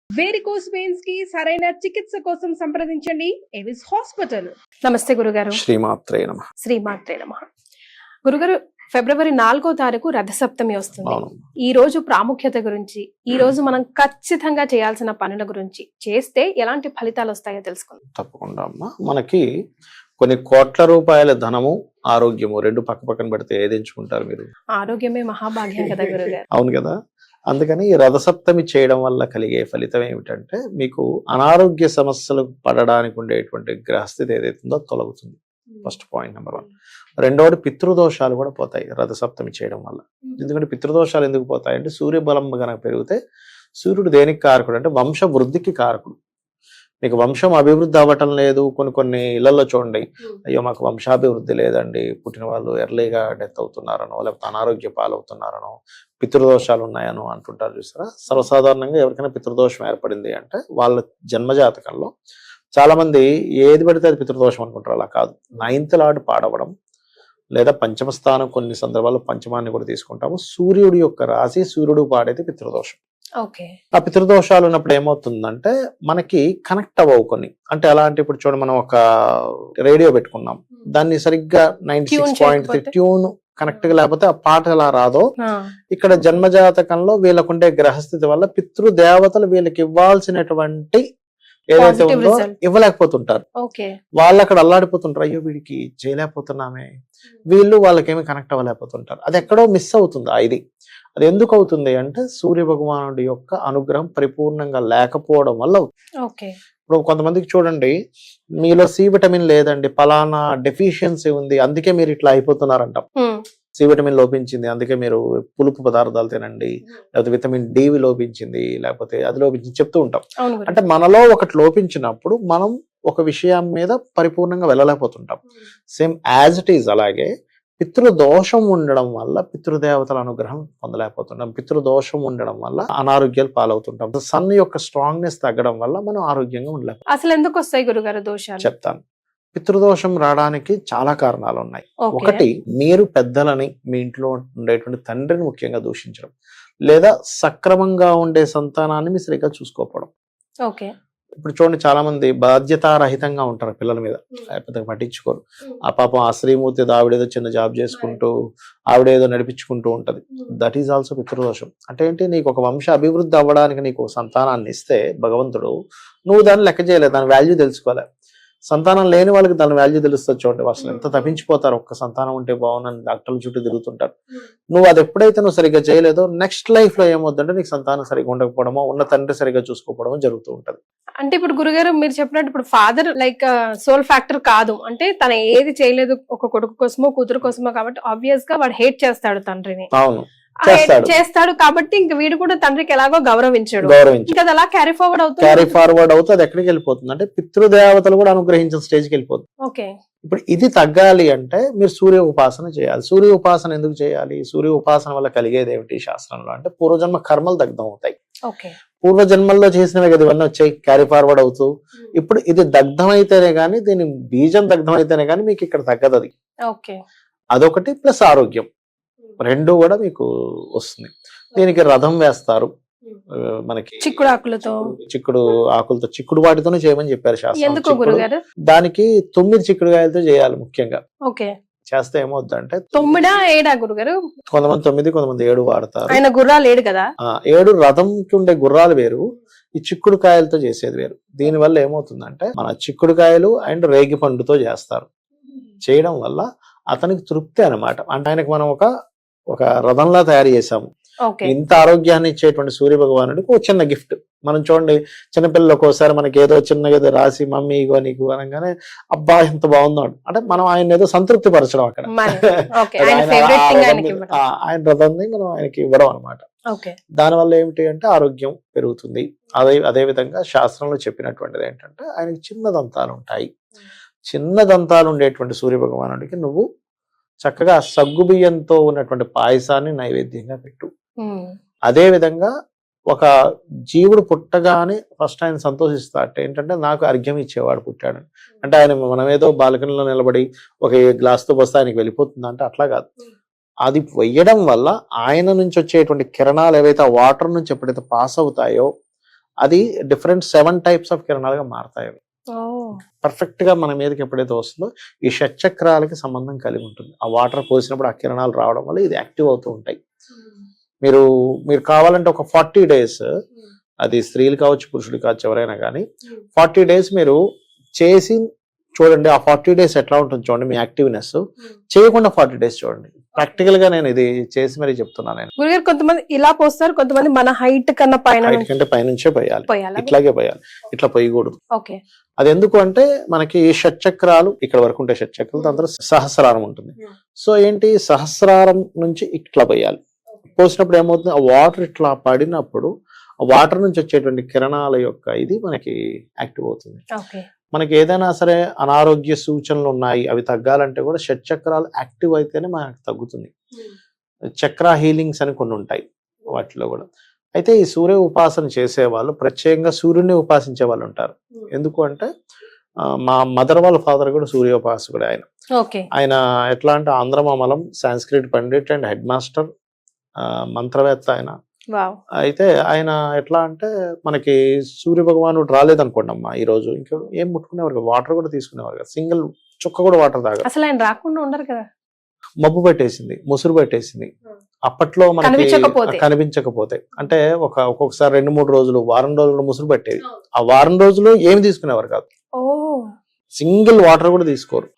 Varicose veins కి సరైన చికిత్స కోసం సంప్రదించండి ఎవిస్ హాస్పిటల్. నమస్తే గురుగారు. శ్రీమాత్రే నమః. శ్రీమాత్రే నమః. గురుగారు, ఫిబ్రవరి 4వ తారీఖు రథసప్తమి వస్తుంది. ఈ రోజు ప్రాముఖ్యత గురించి, ఈ రోజు మనం ఖచ్చితంగా చేయాల్సిన పనుల గురించి, చేస్తే ఎలాంటి ఫలితాలు వస్తాయో తెలుసుకుందాం. తప్పకుండా అమ్మా. మనకి కొన్ని కోట్ల రూపాయల ధనము, ఆరోగ్యము రెండు పక్క పక్కన పెడితే ఏది ఎంచుకుంటారు మీరు? ఆరోగ్యమే మహాభాగ్యం కదా గురుగారు. అవును కదా. అందుకని ఈ రథసప్తమి చేయడం వల్ల కలిగే ఫలితం ఏమిటంటే, మీకు అనారోగ్య సమస్యలు పడడానికి ఉండేటువంటి గ్రహస్థితి ఏదైతుందో తొలగుతుంది. First point number 1. రెండవది, పితృదోషాలు కూడా పోతాయి రథసప్తమి చేయడం వల్ల. ఎందుకంటే పితృదోషాలు ఎందుకు పోతాయి అంటే, సూర్యబలం కనుక పెరిగితే, సూర్యుడు దేనికి కారకుడు అంటే వంశ వృద్ధికి కారకుడు. మీకు వంశం అభివృద్ధి అవ్వటం లేదు, కొన్ని ఇళ్లలో చూడండి, అయ్యో మాకు వంశాభివృద్ధి లేదండి, పుట్టిన వాళ్ళు ఎర్లీగా డెత్ అవుతున్నారనో, లేకపోతే అనారోగ్య పాలవుతున్నారనో, పితృదోషాలు ఉన్నాయనో అంటుంటారు చూసారా. సర్వసాధారణంగా ఎవరికైనా పితృదోషం ఏర్పడింది అంటే వాళ్ళ జన్మజాతకంలో చాలా మంది ఏది పడితే అది పితృదోషం అనుకుంటారు. అలా కాదు. 9th లార్డ్ పాడవడం, లేదా పంచమ స్థానం, కొన్ని సందర్భాల్లో పంచమాన్ని కూడా తీసుకుంటాము. సూర్యుడి యొక్క రాశి సూర్యుడు పాడేది పితృదోషం. ఆ పితృదోషాలు ఉన్నప్పుడు ఏమవుతుందంటే, మనకి కనెక్ట్ అవ్వవు కొన్ని. అంటే ఎలా అంటే, ఇప్పుడు చూడండి, మనం ఒక రేడియో పెట్టుకున్నాం, దాన్ని సరిగ్గా 96.3 ట్యూన్ కనెక్ట్ లేకపోతే ఆ పాట ఎలా రాదో, ఇక్కడ జన్మజాతకంలో వీళ్ళకుండే గ్రహస్థితి వల్ల పితృదేవతలు వీళ్ళకి ఇవ్వాల్సినటువంటి ఏదైతే ఉందో ఇవ్వలేకపోతుంటారు. వాళ్ళు అక్కడ అల్లాడిపోతుంటారు, అయ్యో వీడికి చేయలేకపోతున్నామే, వీళ్ళు వాళ్ళకేమి కనెక్ట్ అవ్వలేకపోతుంటారు. అది ఎక్కడో మిస్ అవుతుంది. ఇది అది ఎందుకు అవుతుంది అంటే, సూర్య భగవానుడి యొక్క అనుగ్రహం పరిపూర్ణంగా లేకపోవడం వల్ల. ఇప్పుడు కొంతమందికి చూడండి, మీలో సి విటమిన్ లేదండి, పలానా డెఫిషియన్సీ ఉంది, అందుకే మీరు ఇట్లా అయిపోతున్నారంట. సి విటమిన్ లోపించింది, అందుకే మీరు పులుపు పదార్థాలు తినండి, లేకపోతే విటమిన్ డి లోపించింది, లేకపోతే అది లోపించింది చెప్తూ ఉంటాం. అంటే మనలో ఒకటి లోపించినప్పుడు మనం ఒక విషయం మీద పరిపూర్ణంగా వెళ్ళలేకపోతుంటాం. సేమ్ యాజ్ ఇట్ ఈజ్ అలాగే పితృదోషం ఉండడం వల్ల పితృదేవతల అనుగ్రహం పొందలేకపోతుంటాం. పితృదోషం ఉండడం వల్ల అనారోగ్యాలు పాలవుతుంటాం. సన్ యొక్క స్ట్రాంగ్నెస్ తగ్గడం వల్ల మనం ఆరోగ్యంగా ఉండలేము. అసలు ఎందుకు వస్తాయి గురుగారు దోషాలు? చెప్తాను. పితృదోషం రావడానికి చాలా కారణాలు ఉన్నాయి. ఒకటి, మీరు పెద్దలని, మీ ఇంట్లో ఉండేటువంటి తండ్రిని ముఖ్యంగా దూషించడం, లేదా సక్రమంగా ఉండే సంతానాన్ని మీ సరిగ్గా చూసుకోకపోవడం. ఇప్పుడు చూడండి, చాలా మంది బాధ్యతారహితంగా ఉంటారు పిల్లల మీద, పెద్దగా పట్టించుకోరు. ఆ పాపం ఆ శ్రీమూర్తి ఆవిడేదో చిన్న జాబ్ చేసుకుంటూ ఆవిడేదో నడిపించుకుంటూ ఉంటది. దట్ ఈజ్ ఆల్సో పితృదోషం. అంటే ఏంటి, నీకు ఒక వంశ అభివృద్ధి అవ్వడానికి నీకు సంతానాన్ని ఇస్తే భగవంతుడు, నువ్వు దాన్ని లెక్క చేయలేదు, దాని వాల్యూ తెలుసుకోలే. సంతానం లేని వాళ్ళకి దాని వాల్యూ తెలుస్తుంది. చూడండి, అసలు ఎంత తప్పించిపోతారు. ఒక్క సంతానం ఉంటే బాగుందని డాక్టర్ల చుట్టూ తిరుగుతుంటారు. నువ్వు అది ఎప్పుడైతే నువ్వు సరిగ్గా చేయలేదో, నెక్స్ట్ లైఫ్ లో ఏమవుతుందంటే, నీకు సంతానం సరిగ్గా ఉండకపోవడమో, ఉన్న తండ్రి సరిగ్గా చూసుకోకపోవడమో జరుగుతూ ఉంటది. అంటే ఇప్పుడు గురుగారు మీరు చెప్పినట్టు, ఇప్పుడు ఫాదర్ లైక్ సోల్ ఫ్యాక్టర్ కాదు అంటే, తన ఏది చేయలేదు ఒక కొడుకు కోసమో కూతురు కోసమో, కాబట్టి ఆబ్వియస్ గా వాడు హేట్ చేస్తాడు తండ్రిని. అవును, చేస్తాడు. కాబట్టి ఇంక వీడు కూడా తండ్రికి ఎలాగో గౌరవించాడు. అలా క్యారీ ఫార్వర్డ్ అవుతుంది. అది ఎక్కడికి వెళ్ళిపోతుంది అంటే, పితృదేవతలు కూడా అనుగ్రహించిన స్టేజ్కి వెళ్ళిపోతుంది. ఇప్పుడు ఇది తగ్గాలి అంటే మీరు సూర్య ఉపాసన చేయాలి. సూర్య ఉపాసన ఎందుకు చేయాలి? సూర్య ఉపాసన వల్ల కలిగేది ఏమిటి శాస్త్రంలో అంటే, పూర్వజన్మ కర్మలు దగ్ధం అవుతాయి. పూర్వజన్మల్లో చేసినవి కదా ఇవన్నీ వచ్చాయి, క్యారీ ఫార్వర్డ్ అవుతూ. ఇప్పుడు ఇది దగ్ధం అయితేనే గానీ, దీని బీజం దగ్ధం అయితేనే గానీ మీకు ఇక్కడ తగ్గదు. అది అదొకటి, ప్లస్ ఆరోగ్యం రెండు కూడా మీకు వస్తుంది. దీనికి రథం వేస్తారు. మనకి చిక్కుడు ఆకులతో చిక్కుడు వాటితోనే చేయమని చెప్పారు శాస్త్రం. దానికి 9 చిక్కుడుకాయలతో చేయాలి ముఖ్యంగా. చేస్తే ఏమవుతుందంటే, 9 7 గురుగారు, కొంతమంది 9 కొంతమంది 7 వాడతారు. ఆయన గుర్రాలు 7 కదా. 7 రథంకి ఉండే గుర్రాలు వేరు, ఈ చిక్కుడుకాయలతో చేసేది వేరు. దీని వల్ల ఏమవుతుందంటే, మన చిక్కుడుకాయలు అండ్ రేగి పండుతో చేస్తారు. చేయడం వల్ల అతనికి తృప్తి అనమాట. అంటే ఆయనకు మనం ఒక రథంలా తయారు చేసాము. ఇంత ఆరోగ్యాన్ని ఇచ్చేటువంటి సూర్య భగవానుడికి ఒక చిన్న గిఫ్ట్. మనం చూడండి, చిన్నపిల్లలు ఒక్కోసారి మనకి ఏదో చిన్నగా ఏదో రాసి, మమ్మీ ఇగో నీకు అనగానే, అబ్బా ఎంత బాగుందో అంటే, మనం ఆయన ఏదో సంతృప్తి పరచడం అక్కడ. ఆయన రథాన్ని మనం ఆయనకి ఇవ్వడం అనమాట. దానివల్ల ఏమిటి అంటే, ఆరోగ్యం పెరుగుతుంది. అదే విధంగా శాస్త్రంలో చెప్పినటువంటిది ఏంటంటే, ఆయనకి చిన్న దంతాలు ఉంటాయి. చిన్న దంతాలు ఉండేటువంటి సూర్య భగవానుడికి నువ్వు చక్కగా సగ్గుబియ్యంతో ఉన్నటువంటి పాయసాన్ని నైవేద్యంగా పెట్టు. అదే విధంగా ఒక జీవుడు పుట్టగానే ఫస్ట్ ఆయన సంతోషిస్తాడు. ఏంటంటే, నాకు అర్ఘ్యం ఇచ్చేవాడు పుట్టాడు అంటే, ఆయన మనమేదో బాల్కనీలో నిలబడి ఒక గ్లాస్తో వస్తే ఆయనకి వెళ్ళిపోతుంది అంటే అట్లా కాదు. అది వెయ్యడం వల్ల ఆయన నుంచి వచ్చేటువంటి కిరణాలు ఏవైతే వాటర్ నుంచి ఎప్పుడైతే పాస్ అవుతాయో, అది డిఫరెంట్ 7 టైప్స్ ఆఫ్ కిరణాలుగా మారతాయి. పర్ఫెక్ట్ గా మన మీదకి ఎప్పుడైతే వస్తుందో ఈ షట్చక్రాలకి సంబంధం కలిగి ఉంటుంది. ఆ వాటర్ పోసినప్పుడు ఆ కిరణాలు రావడం వల్ల ఇది యాక్టివ్ అవుతూ ఉంటాయి. మీరు కావాలంటే ఒక 40 days, అది స్త్రీలు కావచ్చు పురుషులు కావచ్చు ఎవరైనా కానీ 40 days మీరు చేసి చూడండి. ఆ 40 days ఎట్లా ఉంటుంది చూడండి మీ యాక్టివ్నెస్. చేయకుండా 40 days చూడండి. ప్రాక్టికల్ గా నేను ఇది చేసి మరీ చెప్తున్నాను. నేను గురుగారు కొంతమంది ఇలా పోస్తారు, కొంతమంది మన హైట్ కన్నా పైన హైట్ కంటే పైనుంచే పోయాలి, ఇట్లాగే పోయాలి, ఇట్లా పోయకూడదు. ఓకే. అది ఎందుకు అంటే మనకి షట్చక్రాలు ఇక్కడ వరకు ఉంటాయి. షట్చక్రాలు దాని తర్వాత సహస్రారం ఉంటుంది. సో ఏంటి, సహస్రారం నుంచి ఇట్లా పోయాలి. పోసినప్పుడు ఏమవుతుంది, ఆ వాటర్ ఇట్లా పడినప్పుడు ఆ వాటర్ నుంచి వచ్చేటువంటి కిరణాల యొక్క ఇది మనకి యాక్టివ్ అవుతుంది. మనకి ఏదైనా సరే అనారోగ్య సూచనలు ఉన్నాయి, అవి తగ్గాలంటే కూడా షట్చక్రాలు యాక్టివ్ అయితేనే మనకు తగ్గుతుంది. చక్ర హీలింగ్స్ అని కొన్ని ఉంటాయి వాటిలో కూడా. అయితే ఈ సూర్య ఉపాసన చేసే వాళ్ళు ప్రత్యేకంగా సూర్యుడిని ఉపాసించే వాళ్ళు ఉంటారు. ఎందుకు అంటే మా మదర్ వాళ్ళ ఫాదర్ కూడా సూర్యోపాసకుడు. ఆయన ఎట్లా అంటే ఆంధ్రమామలం, Sanskrit pandit and headmaster, మంత్రవేత్త ఆయన. అయితే ఆయన ఎట్లా అంటే మనకి సూర్య భగవానుడు రాలేదనుకోండి అమ్మా ఈ రోజు, ఇంకా ఏం ముట్టుకునేవారు, వాటర్ కూడా తీసుకునేవారు కదా, సింగిల్ చుక్క కూడా వాటర్ తాగారు. అసలు ఆయన రాకుండా ఉండరు కదా. మబ్బు పెట్టేసింది, ముసురు పెట్టేసింది. అప్పట్లో మనకి కనిపించకపోతే అంటే ఒక్కొక్కసారి 2-3 రోజులు, వారం రోజులు ముసురు పెట్టేది. ఆ వారం రోజులు ఏమి తీసుకునేవారు కాదు, సింగిల్ వాటర్ కూడా తీసుకోరు.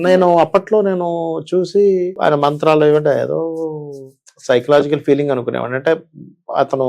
నేను అప్పట్లో నేను చూసి ఆయన మంత్రాలు ఏమంటే ఏదో సైకలాజికల్ ఫీలింగ్ అనుకునేవాడు. అంటే అతను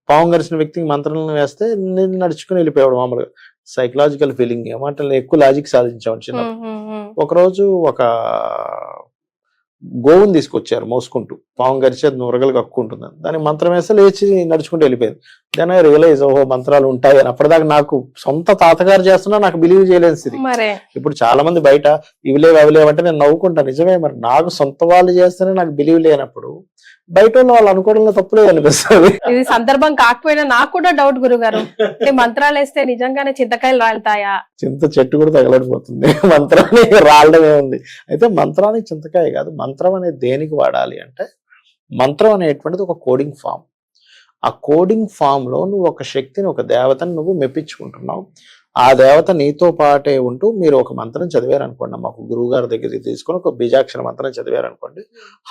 పాము గరిచిన వ్యక్తికి మంత్రాలను వేస్తే నేను నడుచుకుని వెళ్ళిపోయాడు. మామూలుగా సైకలాజికల్ ఫీలింగ్ ఏమంటే ఎక్కువ లాజిక్ సాధించాడు చిన్న. ఒకరోజు ఒక గోవుని తీసుకొచ్చారు మోసుకుంటూ, పాము గరిచి అది నురగలు కక్కుంటుంది, దాని మంత్రం వేస్తే లేచి నడుచుకుంటూ వెళ్ళిపోయింది. దెన్ ఐ రియలైజ్ ఓహో మంత్రాలు ఉంటాయి అని. అప్పటిదాకా నాకు సొంత తాతగారు చేస్తున్నా నాకు బిలీవ్ చేయలేదు స్థితి. ఇప్పుడు చాలా మంది బయట ఇవిలేవు అవిలేవు అంటే నేను నవ్వుకుంటా, నిజమే మరి నాకు సొంత వాళ్ళు చేస్తేనే నాకు బిలీవ్ లేనప్పుడు బయట వాళ్ళు అనుకోవడంలో తప్పులేదు అనిపిస్తుంది. ఇది సందర్భం కాకపోయినా నాకు కూడా డౌట్ గురుగారు, మంత్రాలు వేస్తే నిజంగానే చింతకాయలు రాలుతాయా? చింత చెట్టు కూడా తగలడిపోతుంది, మంత్రానికి రాలడమే ఉంది. అయితే మంత్రానికి చింతకాయ కాదు. మంత్రం అనేది దేనికి వాడాలి అంటే, మంత్రం అనేటువంటిది ఒక కోడింగ్ ఫామ్. ఆ కోడింగ్ ఫామ్ లో నువ్వు ఒక శక్తిని, ఒక దేవతని నువ్వు మెప్పించుకుంటున్నావు. ఆ దేవత నీతో పాటే ఉంటూ మీరు ఒక మంత్రం చదివారనుకోండి, మాకు గురువు గారి దగ్గర తీసుకొని ఒక బీజాక్షర మంత్రం చదివారనుకోండి,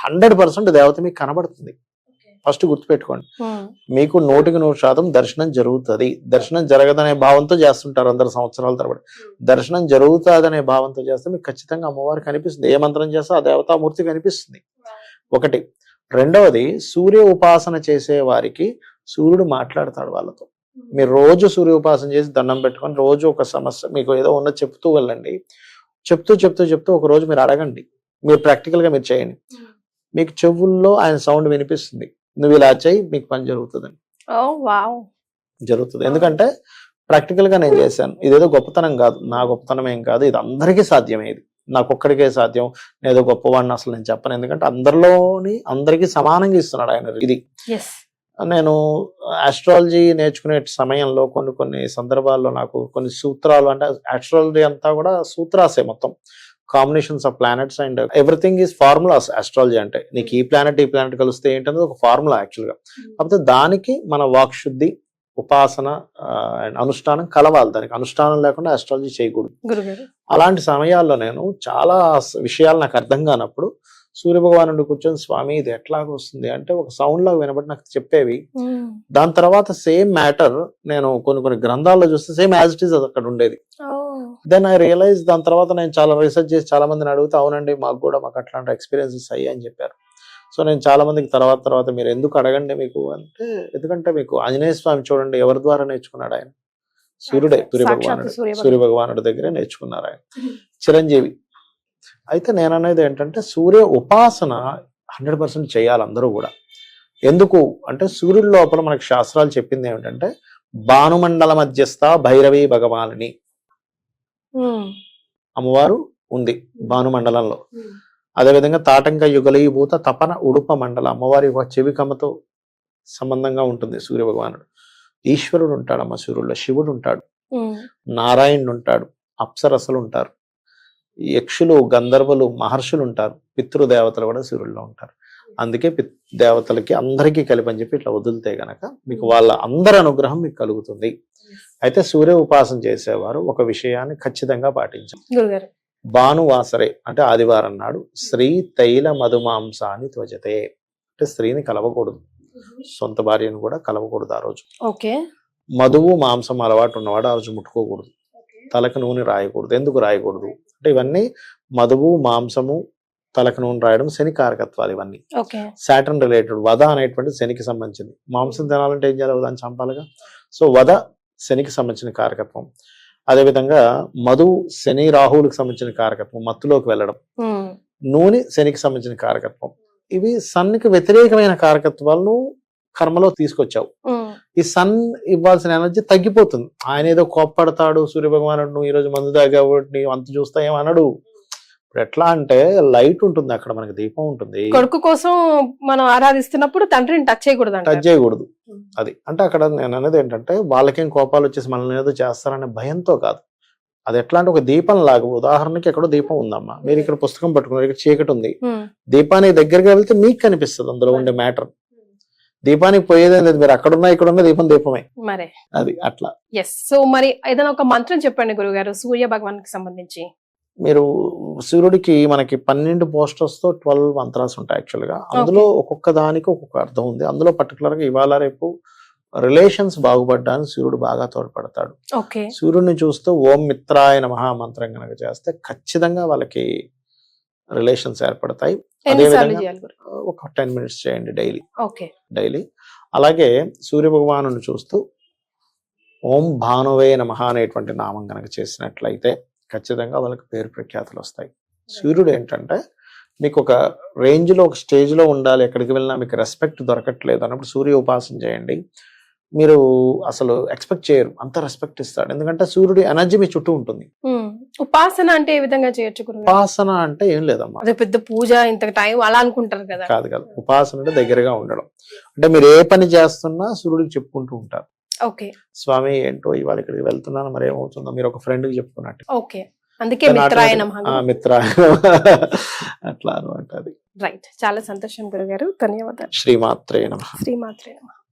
100% దేవత మీకు కనబడుతుంది. ఫస్ట్ గుర్తుపెట్టుకోండి, మీకు 100% దర్శనం జరుగుతుంది. దర్శనం జరగదనే భావంతో చేస్తుంటారు అందరు సంవత్సరాల తరబడి. దర్శనం జరుగుతుందనే భావంతో చేస్తే మీకు ఖచ్చితంగా అమ్మవారు కనిపిస్తుంది. ఏ మంత్రం చేస్తే ఆ దేవతామూర్తి కనిపిస్తుంది. ఒకటి. రెండవది, సూర్య ఉపాసన చేసే వారికి సూర్యుడు మాట్లాడతాడు వాళ్ళతో. మీరు రోజు సూర్య ఉపాసన చేసి దండం పెట్టుకొని రోజు ఒక సమస్య మీకు ఏదో ఉన్నది చెప్తూ వెళ్ళండి. చెప్తూ ఒక రోజు మీరు అడగండి. మీరు ప్రాక్టికల్ గా మీరు చేయండి. మీకు చెవుల్లో ఆయన సౌండ్ వినిపిస్తుంది, నువ్వు ఇలా చేయి మీకు పని జరుగుతుందని. జరుగుతుంది. ఎందుకంటే ప్రాక్టికల్ గా నేను చేశాను. ఇదేదో గొప్పతనం కాదు, నా గొప్పతనం ఏం కాదు, ఇది అందరికీ సాధ్యమే. ఇది నాకొక్కడికే సాధ్యం, నేదో గొప్పవాడిని అసలు నేను చెప్పను. ఎందుకంటే అందరికీ సమానంగా ఇస్తున్నాడు ఆయన. ఇది నేను ఆస్ట్రాలజీ నేర్చుకునే సమయంలో కొన్ని సందర్భాల్లో నాకు కొన్ని సూత్రాలు, అంటే ఆస్ట్రాలజీ అంతా కూడా సూత్రాసే మొత్తం, combinations of planets and everything is formulas. Astrology అంటే నీకు ఈ ప్లానెట్ కలిస్తే ఏంటనేది ఒక ఫార్ములా యాక్చువల్ గా. కాకపోతే దానికి మన వాక్ శుద్ధి, ఉపాసన అండ్ అనుష్ఠానం కలవాలి. దానికి అనుష్ఠానం లేకుండా ఆస్ట్రాలజీ చేయకూడదు. అలాంటి సమయాల్లో నేను చాలా విషయాలు నాకు అర్థం కానప్పుడు సూర్య భగవానుడు కూర్చొని, స్వామి ఇది ఎట్లాగ వస్తుంది అంటే ఒక సౌండ్ లాగా వినబడి నాకు చెప్పేవి. దాని తర్వాత సేమ్ మ్యాటర్ నేను కొన్ని గ్రంథాల్లో చూస్తే సేమ్ యాజ్ ఇట్ ఈస్ అది అక్కడ ఉండేది. దెన్ ఐ రియలైజ్, దాని తర్వాత నేను చాలా రీసెర్చ్ చేసి చాలా మందిని అడిగితే, అవునండి మాకు అట్లాంటి ఎక్స్పీరియన్సెస్ అయ్యాయి అని చెప్పారు. సో నేను చాలా మందికి తర్వాత మీరు ఎందుకు అడగండి మీకు అంటే, ఎందుకంటే మీకు ఆంజనేయ స్వామి చూడండి ఎవరి ద్వారా నేర్చుకున్నాడు ఆయన, సూర్య భగవానుడి దగ్గరే నేర్చుకున్నారు ఆయన, చిరంజీవి. అయితే నేను అనేది ఏంటంటే సూర్య ఉపాసన 100% చేయాలి అందరూ కూడా. ఎందుకు అంటే సూర్యుడి లోపల మనకి శాస్త్రాలు చెప్పింది ఏమిటంటే, భానుమండల మధ్యస్థ భైరవి భగవాని అమ్మవారు ఉంది భానుమండలంలో. అదేవిధంగా తాటంక యుగలీభూత తపన ఉడుప మండల అమ్మవారి ఒక చెవికమ్మతో సంబంధంగా ఉంటుంది సూర్య భగవానుడు. ఈశ్వరుడు ఉంటాడు అమ్మ సూర్యుల్లో, శివుడు ఉంటాడు, నారాయణుడు ఉంటాడు, అప్సరసలు ఉంటారు, యక్షులు, గంధర్వులు, మహర్షులు ఉంటారు, పితృదేవతలు కూడా సూర్యుల్లో ఉంటారు. అందుకే దేవతలకి అందరికీ కలిపి అని చెప్పి ఇట్లా వదిలితే గనక మీకు వాళ్ళ అందరి అనుగ్రహం మీకు కలుగుతుంది. అయితే సూర్య ఉపాసన చేసేవారు ఒక విషయాన్ని ఖచ్చితంగా పాటించాలి. గురుగారు భానువాసరే అంటే ఆదివారం నాడు స్త్రీ తైల మధుమాంసాన్ని త్వజతే అంటే స్త్రీని కలవకూడదు, సొంత భార్యను కూడా కలవకూడదు ఆ రోజు. ఓకే. మధువు మాంసం అలవాటు ఉన్నవాడు ఆ రోజు ముట్టుకోకూడదు, తలకు నూనె రాయకూడదు. ఎందుకు రాయకూడదు అంటే ఇవన్నీ మధువు మాంసము తలకు నూనె రాయడం శని కారకత్వాలు ఇవన్నీ. Saturn related. వధ అనేటువంటి శనికి సంబంధించింది. మాంసం తినాలంటే ఏం చేయాలి, దాన్ని చంపాలిగా. సో వధ శనికి సంబంధించిన కారకత్వం. అదేవిధంగా మధు శని రాహువులకు సంబంధించిన కారకత్వం, మత్తులోకి వెళ్ళడం. నూనె శనికి సంబంధించిన కారకత్వం. ఇవి సన్నికి వ్యతిరేకమైన కారకత్వాలను కర్మలో తీసుకొచ్చావు. ఈ సన్ ఇవ్వాల్సిన ఎనర్జీ తగ్గిపోతుంది. ఆయన ఏదో కోప్పడతాడు సూర్య భగవానుడు, నువ్వు ఈ రోజు మందు తాగాబట్టి అంత చూస్తా ఏమనడు. ఇప్పుడు ఎట్లా అంటే లైట్ ఉంటుంది అక్కడ, మనకి దీపం ఉంటుంది. కొడుకు కోసం మనం ఆరాధిస్తున్నప్పుడు తండ్రిని టచ్ చేయకూడదు. అది అంటే అక్కడ నేను అనేది ఏంటంటే వాళ్ళకేం కోపాలు వచ్చేసి మనల్ని ఏదో చేస్తారనే భయంతో కాదు. అది ఎట్లా అంటే ఒక దీపం లాగా, ఉదాహరణకి ఎక్కడో దీపం ఉందమ్మా, మీరు ఇక్కడ పుస్తకం పట్టుకున్నారు, ఇక్కడ చీకటి ఉంది, దీపానికి దగ్గరగా వెళ్తే మీకు కనిపిస్తుంది అందులో ఉండే మ్యాటర్. దీపానికి పోయేదే లేదు, మీరు అక్కడున్నా ఇక్కడున్న దీపమే మరి. అది అట్లా. సో మరి ఏదైనా ఒక మంత్రం చెప్పండి గురుగారు సూర్య భగవాన్ కి సంబంధించి. మీరు సూర్యుడికి మనకి 12 పోస్టర్స్ తో 12 మంత్రాలు ఉంటాయి యాక్చువల్ గా. అందులో ఒక్కొక్క దానికి ఒక్కొక్క అర్థం ఉంది. అందులో పర్టికులర్ గా ఇవాళ రేపు రిలేషన్స్ బాగుపడడానికి సూర్యుడు బాగా తోడ్పడతాడు. సూర్యుడిని చూస్తూ ఓం మిత్రాయ నమః మంత్రం కనుక చేస్తే ఖచ్చితంగా వాళ్ళకి రిలేషన్స్ ఏర్పడతాయి. అదేవిధంగా ఒక 10 minutes చేయండి డైలీ. అలాగే సూర్య భగవాను చూస్తూ ఓం భానువే నమః అనేటువంటి నామం కనుక చేసినట్లయితే ఖచ్చితంగా వాళ్ళకి పేరు ప్రఖ్యాతులు వస్తాయి. సూర్యుడు ఏంటంటే మీకు ఒక రేంజ్ లో ఒక స్టేజ్ లో ఉండాలి, ఎక్కడికి వెళ్ళినా మీకు రెస్పెక్ట్ దొరకట్లేదు అన్నప్పుడు సూర్య ఉపాసన చేయండి. మీరు అసలు ఎక్స్పెక్ట్ చేయరు, అంత రెస్పెక్ట్ ఇస్తాడు. ఎందుకంటే సూర్యుడి ఎనర్జీ మీ చుట్టూ ఉంటుంది. ఉపాసన అంటే ఏ విధంగా చేయొచ్చు? ఉపాసన అంటే ఏం లేదమ్మా, అదే పెద్ద పూజ ఇంత టైం అలా అనుకుంటారు కదా. కాదు. ఉపాసన అంటే దగ్గరగా ఉండడం. అంటే మీరు ఏ పని చేస్తున్నా సూర్యుడికి చెప్పుకుంటూ ఉంటారు. స్వామి ఏంటో ఇవాళ ఇక్కడికి వెళ్తున్నాను, మరి ఏమవుతుందో మీరు ఒక ఫ్రెండ్ కి చెప్పుకున్నట్టు. అందుకే మిత్రాయ నమః అట్లా అనమాట. అది రైట్. చాలా సంతోషం గురుగారు, ధన్యవాదాలు. శ్రీమాత్రే నమః.